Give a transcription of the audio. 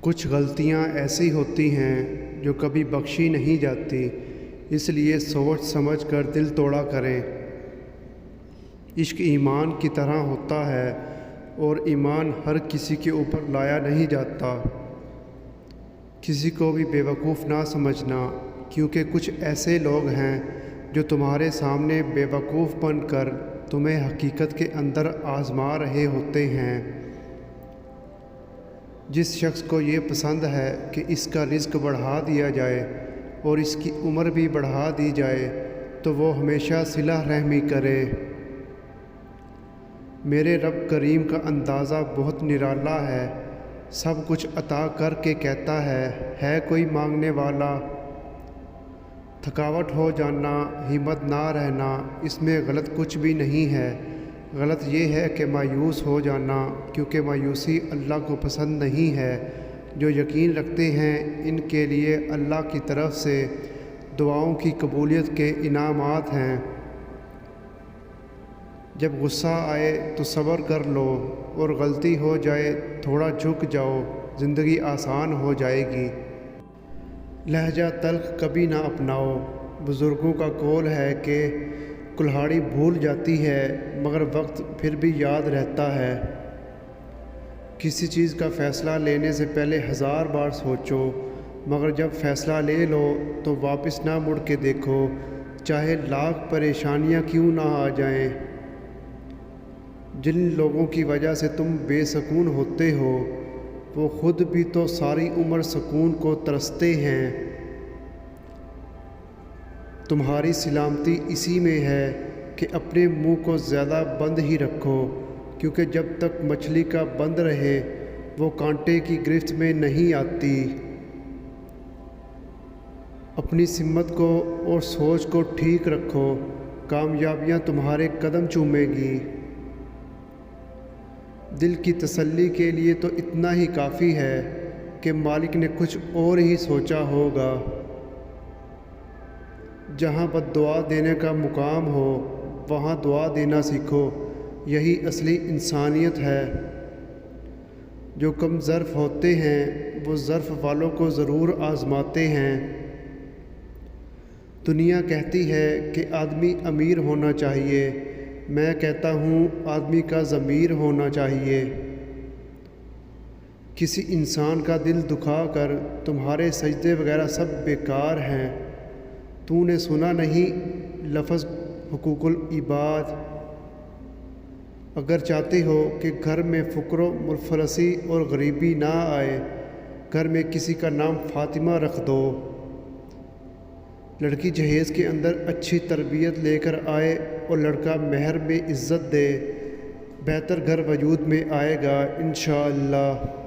کچھ غلطیاں ایسی ہوتی ہیں جو کبھی بخشی نہیں جاتی، اس لیے سوچ سمجھ کر دل توڑا کریں۔ عشق ایمان کی طرح ہوتا ہے اور ایمان ہر کسی کے اوپر لایا نہیں جاتا۔ کسی کو بھی بے وقوف نہ سمجھنا، کیونکہ کچھ ایسے لوگ ہیں جو تمہارے سامنے بے وقوف بن کر تمہیں حقیقت کے اندر آزما رہے ہوتے ہیں۔ جس شخص کو یہ پسند ہے کہ اس کا رزق بڑھا دیا جائے اور اس کی عمر بھی بڑھا دی جائے تو وہ ہمیشہ صلہ رحمی کرے۔ میرے رب کریم کا اندازہ بہت نرالا ہے، سب کچھ عطا کر کے کہتا ہے کوئی مانگنے والا؟ تھکاوٹ ہو جانا، ہمت نہ رہنا، اس میں غلط کچھ بھی نہیں ہے۔ غلط یہ ہے کہ مایوس ہو جانا، کیونکہ مایوسی اللہ کو پسند نہیں ہے۔ جو یقین رکھتے ہیں ان کے لیے اللہ کی طرف سے دعاؤں کی قبولیت کے انعامات ہیں۔ جب غصہ آئے تو صبر کر لو، اور غلطی ہو جائے تھوڑا جھک جاؤ، زندگی آسان ہو جائے گی۔ لہجہ تلخ کبھی نہ اپناؤ۔ بزرگوں کا قول ہے کہ کلہاڑی بھول جاتی ہے مگر وقت پھر بھی یاد رہتا ہے۔ کسی چیز کا فیصلہ لینے سے پہلے 1000 بار سوچو، مگر جب فیصلہ لے لو تو واپس نہ مڑ کے دیکھو، چاہے لاکھ پریشانیاں کیوں نہ آ جائیں۔ جن لوگوں کی وجہ سے تم بے سکون ہوتے ہو وہ خود بھی تو ساری عمر سکون کو ترستے ہیں۔ تمہاری سلامتی اسی میں ہے کہ اپنے منہ کو زیادہ بند ہی رکھو، کیونکہ جب تک مچھلی کا بند رہے وہ کانٹے کی گرفت میں نہیں آتی۔ اپنی سمت کو اور سوچ کو ٹھیک رکھو، کامیابیاں تمہارے قدم چومے گی۔ دل کی تسلی کے لیے تو اتنا ہی کافی ہے کہ مالک نے کچھ اور ہی سوچا ہوگا۔ جہاں بد دعا دینے کا مقام ہو وہاں دعا دینا سیکھو، یہی اصلی انسانیت ہے۔ جو کم ظرف ہوتے ہیں وہ ظرف والوں کو ضرور آزماتے ہیں۔ دنیا کہتی ہے کہ آدمی امیر ہونا چاہیے، میں کہتا ہوں آدمی کا ضمیر ہونا چاہیے۔ کسی انسان کا دل دکھا کر تمہارے سجدے وغیرہ سب بیکار ہیں۔ تو نے سنا نہیں لفظ حقوق العباد؟ اگر چاہتے ہو کہ گھر میں فقر و مفلسی اور غریبی نہ آئے، گھر میں کسی کا نام فاطمہ رکھ دو۔ لڑکی جہیز کے اندر اچھی تربیت لے کر آئے اور لڑکا مہر میں عزت دے، بہتر گھر وجود میں آئے گا انشاءاللہ۔